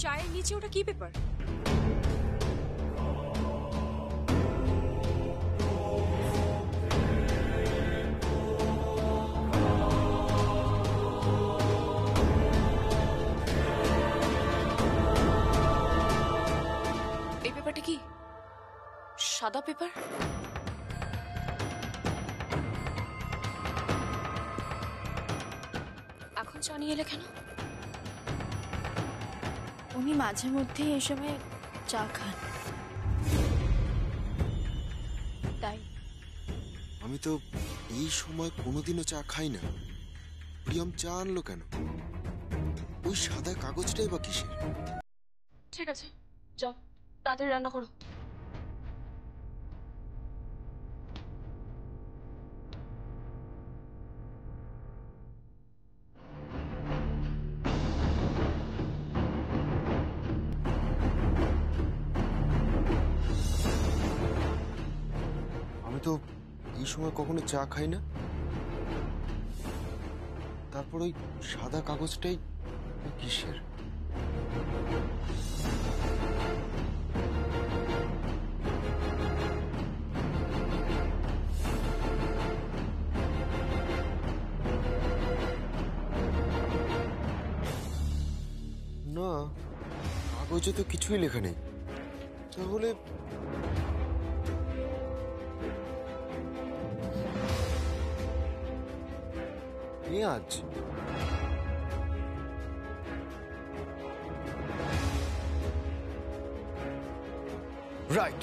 চায়ের নিচে ওটা কি পেপার? এই পেপারটা কি সাদা পেপার? এখন চা নিয়ে এলে কেন? উনি মাঝে মধ্যে এই সময় চা খান, তাই। আমি তো এই সময় কোনোদিনও চা খাই না। প্রিয়ম চা আনলো কেন? ওই সাদা কাগজটাই বা কিসের? ঠিক আছে, যাও তাড়াতাড়ি রান্না করো। আমি তো এই সময় কখনো চা খাই না। তারপর ওই সাদা কাগজটাই কিসের? না, কাগজে তো কিছুই লেখা নেই। তাহলে পেঁয়াজ। Right.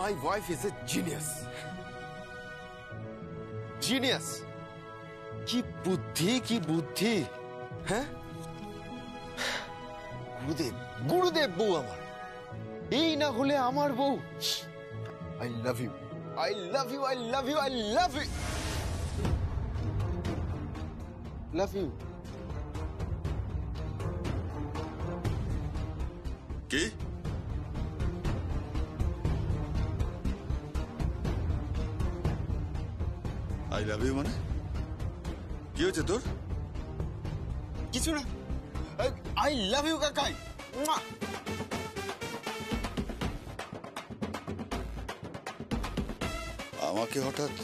My wife is a genius. Genius. কি বুদ্ধি, কি বুদ্ধি। হ্যাঁ, গুরুদেব, গুরুদেব বউ আমার। এই না হলে আমার বউ। I love you. I love you. I love you. I love you. Love you. কি? আই লাভ ইউ মানে কি হয়েছে তোর? কিছু না। আই লাভ ইউ কাকাই। আমাকে হঠাৎ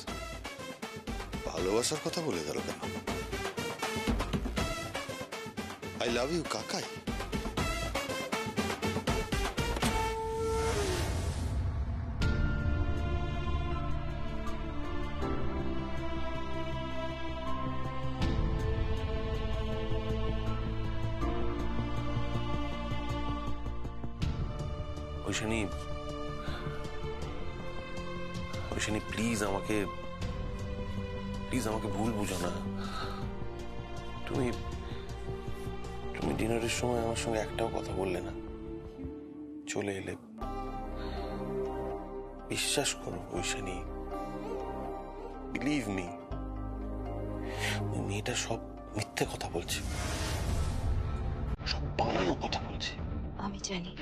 ভালোবাসার কথা বলে গেল কেন? আই লাভ ইউ কাকাই? ঐশানী প্লিজ আমাকে ভুল বুঝো না। তুমি ডিনারের সময় আমার সঙ্গে একটাও কথা বললে না, চলে এলে। বিশ্বাস করো ঐশানী, বিলিভ মি, ওই মেয়েটা সব মিথ্যে কথা বলছে, সব বানানো কথা বলছে। আমি জানি।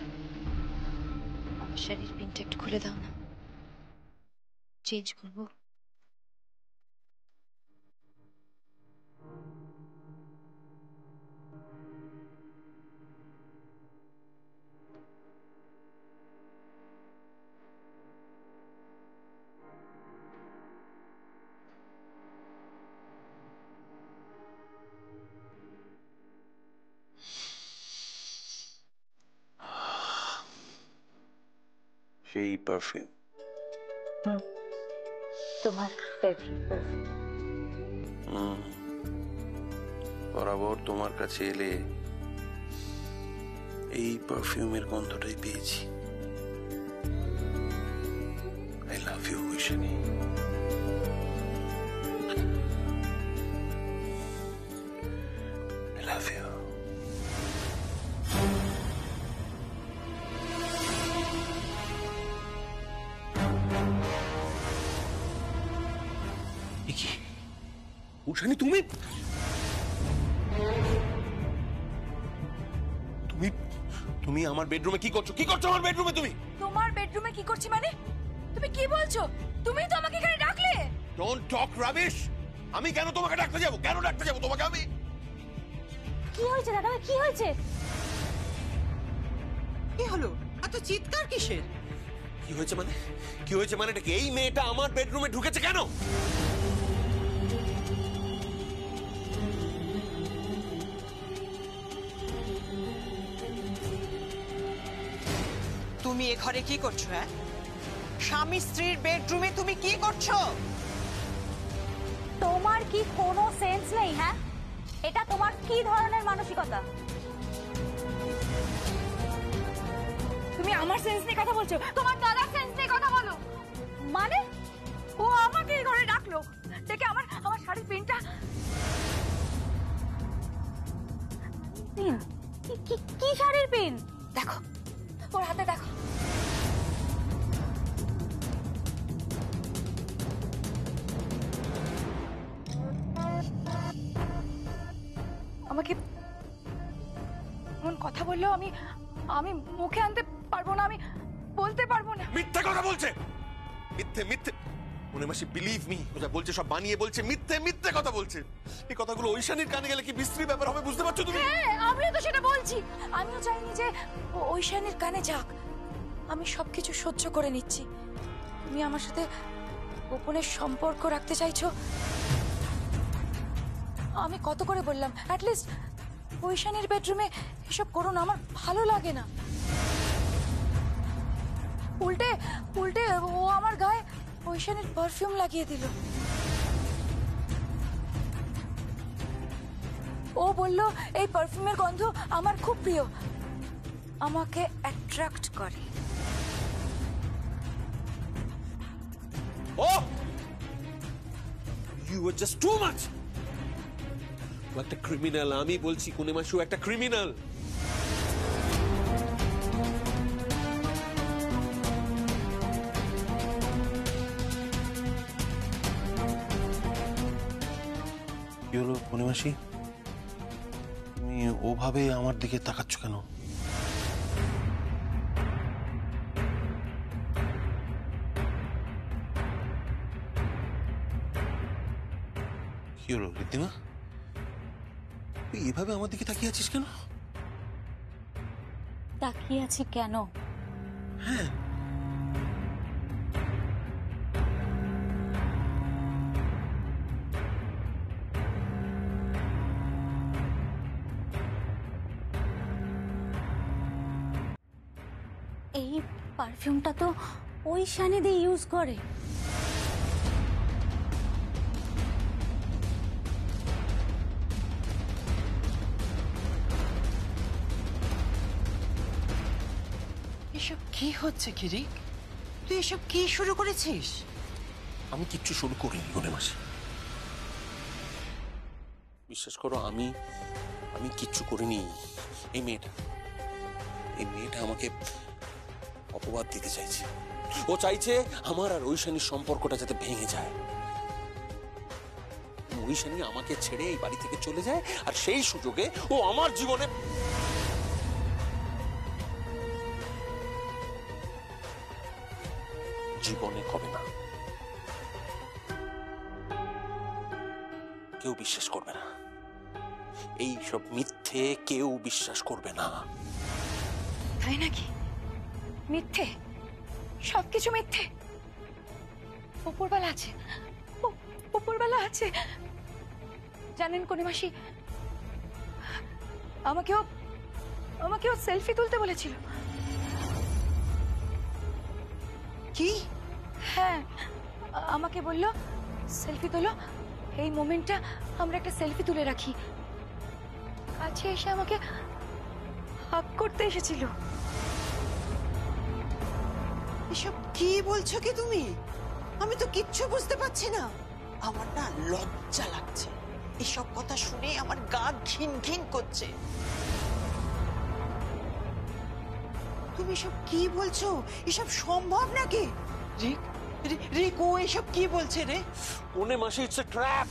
আমার শাড়ির পিনটা একটু খুলে দাও না, চেঞ্জ করবো। সেই পারফিউম তোমার ফেভারিট পারফিউম। বরাবর তোমার কাছে এলে এই পারফিউমের গন্ধটাই পেয়েছি। I love you Oishani. I love you. কি ঐশানী, তুমি তুমি তুমি আমার বেডরুমে কি করছো? কি করছো আমার বেডরুমে তুমি? তোমার বেডরুমে কি করছি মানে? তুমি কি বলছো? তুমি তো আমাকে এখানে ডাকলে। Don't talk rubbish. আমি কেন তোমাকে ডাকতে যাব? কেন ডাকতে যাব তোমাকে আমি? কি হয়েছে দাদা, কি হয়েছে? কি হলো? এত চিৎকার কিসের? কি হয়েছে মানে? কি হয়েছে মানে এটা কি? এই মেয়েটা আমার বেডরুমে ঢুকেছে কেন? তুমি এ ঘরে কি করছো? হ্যাঁ, স্বামী স্ত্রীর বেডরুমে তুমি কি করছো? তোমার কি কোনো সেন্স নেই? হ্যাঁ, এটা তোমার কি ধরনের মানসিকতা? তুমি আমার সেন্স নিয়ে কথা বলছো? তোমার দাদার সেন্স নিয়ে কথা বলো। মানে ও আমাকে এই ঘরে ডাকলো, দেখে আমার শাড়ির পিনটা পিন কি শাড়ির পিন? দেখো ওর হাতে, দেখো। আমাকে এমন কথা বললেও আমি মুখে আনতে পারবো না, আমি বলতে পারবো না। মিথ্যে কথা বলছে, মিথ্যে মিথ্যে। পূর্ণিমাসী, বিলিভ মি, ও যা বলছে সব বানিয়ে বলছে, মিথ্যে মিথ্যে কথা বলছে। এই কথাগুলো ঐশানীর কানে গেলে কি বিশ্রী ব্যাপার হবে, বুঝতে পারছো তুমি? হ্যাঁ, আমিও তো সেটা বলছি। আমিও চাইনি যে ঐশানীর কানে যাক। আমি সবকিছু সহ্য করে নিচ্ছি। তুমি আমার সাথে গোপনের সম্পর্ক রাখতে চাইছো। আমি কত করে বললাম, অ্যাটলিস্ট ঐশানীর বেডরুমে এসব করো না, আমার ভালো লাগে না। উল্টে উল্টে ও আমার গায়ে ঐশানীর পারফিউম লাগিয়ে দিল। ও বলল এই পারফিউমের গন্ধ আমার খুব প্রিয়, আমাকে অ্যাট্রাক্ট করে। Oh! You were just too much! ও একটা ক্রিমিনাল, আমি বলছি পূর্ণিমাসী ও একটা ক্রিমিনাল। কি হলো পূর্ণিমাসী, তুমি ওভাবে আমার দিকে তাকাচ্ছ কেন? কি হলো ঋদ্ধিমা, তুই এভাবে আমার দিকে তাকিয়ে আছিস কেন? তাকিয়ে আছি কেন? হ্যাঁ, এই পারফিউমটা তো ওই শানিদি ইউজ করে। এসব কি হচ্ছে কিরিক? তুই এসব কি শুরু করেছিস? আমি কিচ্ছু শুরু করিনি পূর্ণিমাসী, বিশ্বাস করো। আমি কিচ্ছু করিনি। এই মেয়েটা আমাকে অপবাদ দিতে চাইছে। ও চাইছে আমার আর ঐশানীর সম্পর্কটা যাতে ভেঙে যায়। ঐশানী আমাকে ছেড়ে এই বাড়ি থেকে চলে যায়, আর সেই সুযোগে ও আমার জীবনে হবে না। কেউ বিশ্বাস করবে না, এই সব মিথ্যে কেউ বিশ্বাস করবে না। তাই নাকি? মিথ্যে? সবকিছু মিথ্যে? উপরবেলা আছে, উপরবেলা আছে। জানেন কনিমাসি, আমাকেও সেলফি তুলতে বলেছিল। কি? হ্যাঁ, আমাকে বলল সেলফি তোলো, এই মোমেন্টটা আমরা একটা সেলফি তুলে রাখি। কাছে এসে হাক করতে এসেছিল। এসব কি বলছো কি তুমি? আমি তো কিচ্ছু বুঝতে পারছি না। আমার না লজ্জা লাগছে, এসব কথা শুনে আমার গা ঘিন ঘিন করছে। তুমি এসব কি বলছো? এসব সম্ভব নাকি? রিক, রিক ও এসব কি বলছে রে? কোনে মাসি, it's a trap.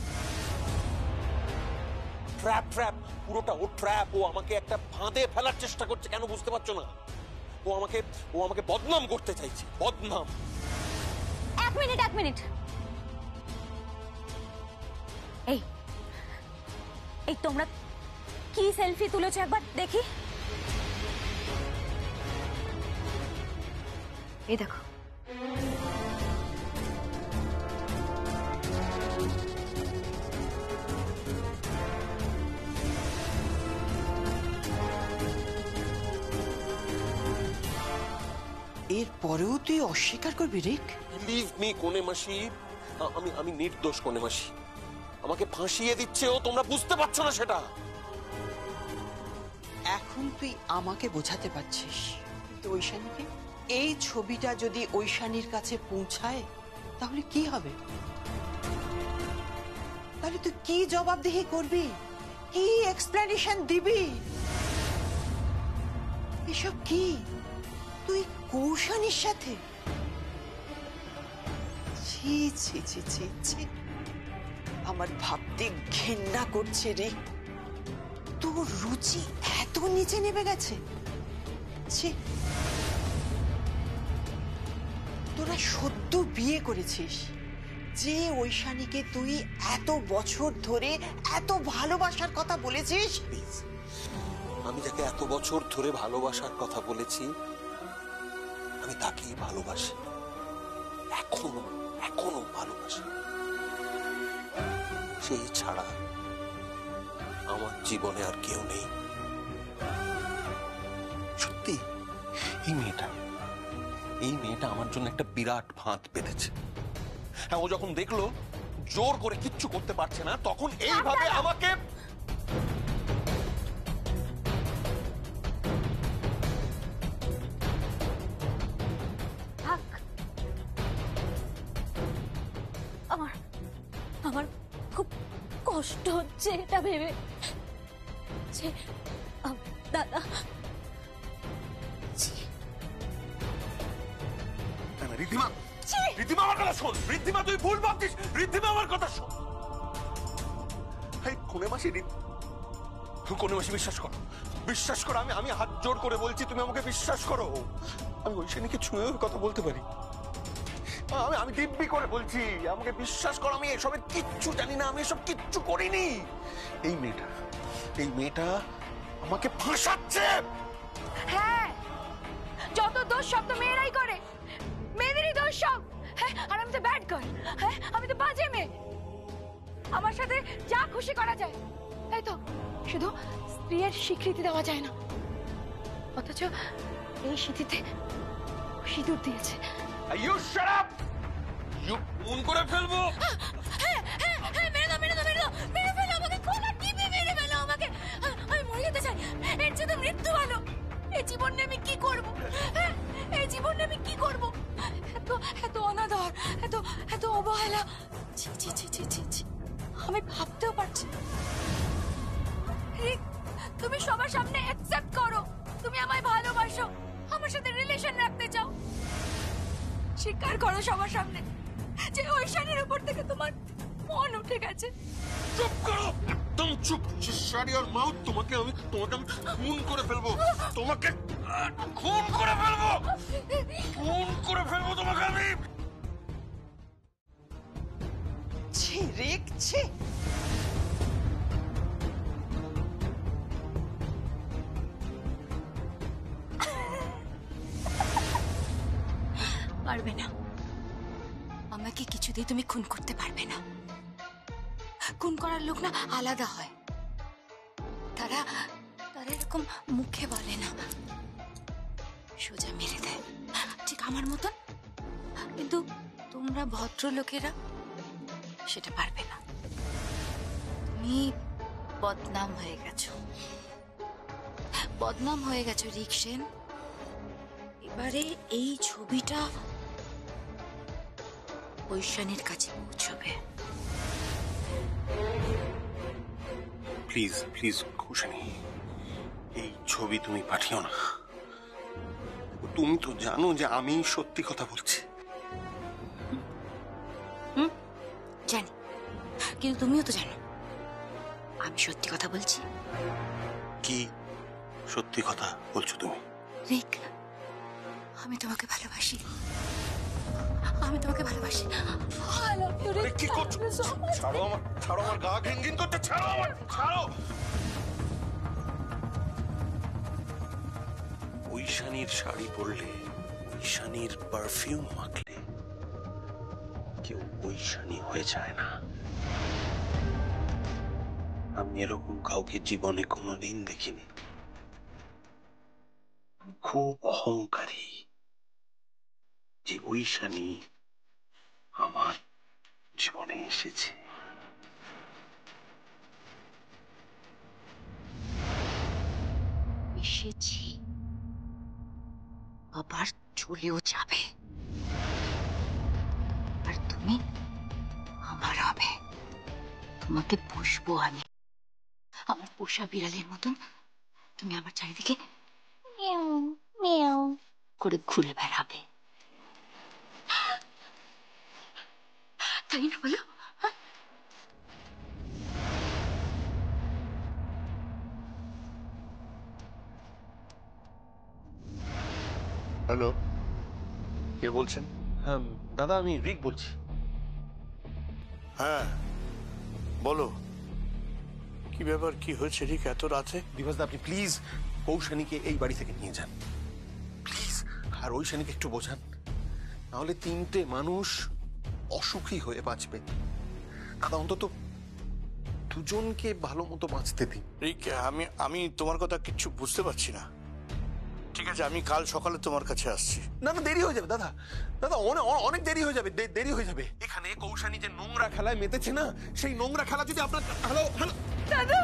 Trap trap, পুরোটা ও ট্র্যাপ। ও আমাকে একটা ফাঁদে ফেলার চেষ্টা করছে, কেন বুঝতে পারছো না? ও আমাকে বদনাম করতে চাইছে, বদনাম। এক মিনিট। এই তোমরা কি সেলফি তুলেছো একবার দেখি। এই দেখো। এর পরেও তুই অস্বীকার করবি রিক? বিলিভ মি কোনে মাসি, আমি নির্দোষ কোনে মাসি। আমাকে ফাঁসিয়ে দিচ্ছে ও, তোমরা বুঝতে পারছো না সেটা। এখন তুই আমাকে বোঝাতে পারছিস, কিন্তু ঐশানীকে? এই ছবিটা যদি ঐশানীর কাছে পৌঁছায় তাহলে কি হবে? তাহলে তুই কি জবাবদিহি করবি, কি এক্সপ্লেনেশন দিবি? এসব কি তুই কৌশানীর সাথে? ছি ছি ছি ছি ছি, আমার ভাবতে ঘেন্না করছে রে। তোর রুচি এত নিচে নেমে গেছে। ছি, তোরা সদ্য বিয়ে করেছিস, যে ঐশানীকে তুই এত বছর ধরে এত ভালোবাসার কথা বলেছিস। আমি যাকে এত বছর ধরে ভালোবাসার কথা বলেছি, আমি তাকেই ভালোবাসি, এখনো ভালোবাসি। সেই ছাড়া আমার জীবনে আর কেউ নেই। সত্যি, এই মেয়েটা আমার জন্য একটা বিরাট ফাঁদ পেতেছে। হ্যাঁ, ও যখন দেখলো জোর করে কিচ্ছু করতে পারছে না, তখন এইভাবে আমাকে আমার খুব কষ্ট হচ্ছে এটা ভেবে যে দাদা। ঋদ্ধিমা আমার কথা শোন। ঋদ্ধিমা, তুই ভুল ভাবছিস। ঋদ্ধিমা আমার কথা শোন। কোনে মাসি, বিশ্বাস করো, আমি হাত জোর করে বলছি, তুমি আমাকে বিশ্বাস করো। আমি ঐশানীকে ছুঁয়ে কথা বলতে পারি। আমি দিব্যি করে বলছি, আমাকে বিশ্বাস করো। আমি এসবের কিচ্ছু জানি না, আমি এসব কিচ্ছু করিনি। এই মেয়েটা আমাকে ফাঁসাচ্ছে। হ্যাঁ, যত দোষ সব তো মেয়েরাই করে, মেয়েদেরই দোষ সব। হ্যাঁ, আর আমি তো ব্যাড গার্ল। হ্যাঁ, আমি তো বাজে মেয়ে, আমার সাথে যা খুশি করা যায়, তাই তো। শুধু স্ত্রীর স্বীকৃতি দেওয়া যায় না, অথচ এই স্মৃতিতে সিঁদুর দিয়েছে। You shut up! You খুন করে ফেলবো। মেরে ফেলো আমাকে, খুন আর টিপে মেরে ফেলো আমাকে। আমি মরে যেতে চাই, এর চেয়ে তো মৃত্যু ভালো। এই জীবন নিয়ে আমি কি করব? এই জীবন নিয়ে আমি কি করব? এত অনাদর, এত অবহেলা। ছি ছি ছি ছি ছি ছি, আমি ভাবতেও পারছি না। তুমি সবার সামনে অ্যাকসেপ্ট করো, তুমি আমায় ভালোবাসো, আমার সাথে রিলেশন রাখতে চাও। স্বীকার করো সবার সামনে যে ঐশানীর উপর থেকে তোমার মন উঠে গেছে। চুপ করো, একদম চুপ। শাট ইওর মাউথ। তোমাকে আমি খুন করে ফেলবো, তোমাকে খুন করে ফেলবো তোমাকে আমি। ছি রিক, ছি। পারবে না, আমাকে কিছুতেই তুমি খুন করতে পারবে না। খুন করার লোক না আলাদা হয়, তারা এরকম মুখে বলে না, সোজা মেরে দেয়, ঠিক আমার মতন। কিন্তু তোমরা ভদ্রলোকেরা সেটা পারবে না। তুমি বদনাম হয়ে গেছো, বদনাম হয়ে গেছে রিক সেন। এবারে এই ছবিটা ঐশানীর কাছে পৌঁছবে। প্লিজ প্লিজ কৌশানী, এই ছবি তুমি পাঠিও না। তুমি তো জানো যে আমি সত্যি কথা বলছি। জানি, কিন্তু তুমিও তো জানো আমি সত্যি কথা বলছি। কি সত্যি কথা বলছো তুমি? রিক, আমি তোমাকে ভালোবাসি। আমি তোমাকে ভালোবাসি। I love you, রিক। কি করছো? ছাড়ো আমার, ছাড়ো আমার, গা ঘিন ঘিন করতে, ছাড়ো আমার, ছাড়ো। ঐশানীর শাড়ি পরলে, ঐশানীর পারফিউম মাখলে কেউ ঐশানী হয়ে যায় না। আমি এরকম কাউকে জীবনে কোনোদিন দেখিনি। খুব অহংকারী যে ঐশানী আমার জীবনে এসেছে। এসেছি, আবার চলেও যাবে, আর তুমি আমার হবে। তোমাকে পুষবো আমি, আমার পোষা বিড়ালের মতন। তুমি আমার চারিদিকে মিয়াও মিয়াও করে ঘুরে বেড়াবে, তাই না বলো? হ্যালো, কে বলছেন? হ্যাঁ দাদা, আমি রিক বলছি। হ্যাঁ বলো, কি ব্যাপার, কি হয়েছে রিক এত রাতে? দিবসদা, আপনি প্লিজ কৌশানীকে এই বাড়ি থেকে নিয়ে যান প্লিজ, আর ঐশানীকে একটু বোঝান, নাহলে তিনটে মানুষ অসুখী হয়ে বাঁচবে। দাদা, অন্তত দুজনকে ভালো মতো বাঁচতে দিন। রিক, আমি তোমার কথা কিচ্ছু বুঝতে পারছি না। ঠিক আছে, আমি কাল সকালে তোমার কাছে আসছি। না না, দেরি হয়ে যাবে দাদা, দাদা অনেক দেরি হয়ে যাবে, দেরি হয়ে যাবে। এখানে কৌশানী যে নোংরা খেলায় মেতেছে না, সেই নোংরা খেলা যদি আপনার... হ্যালো হ্যালো দাদা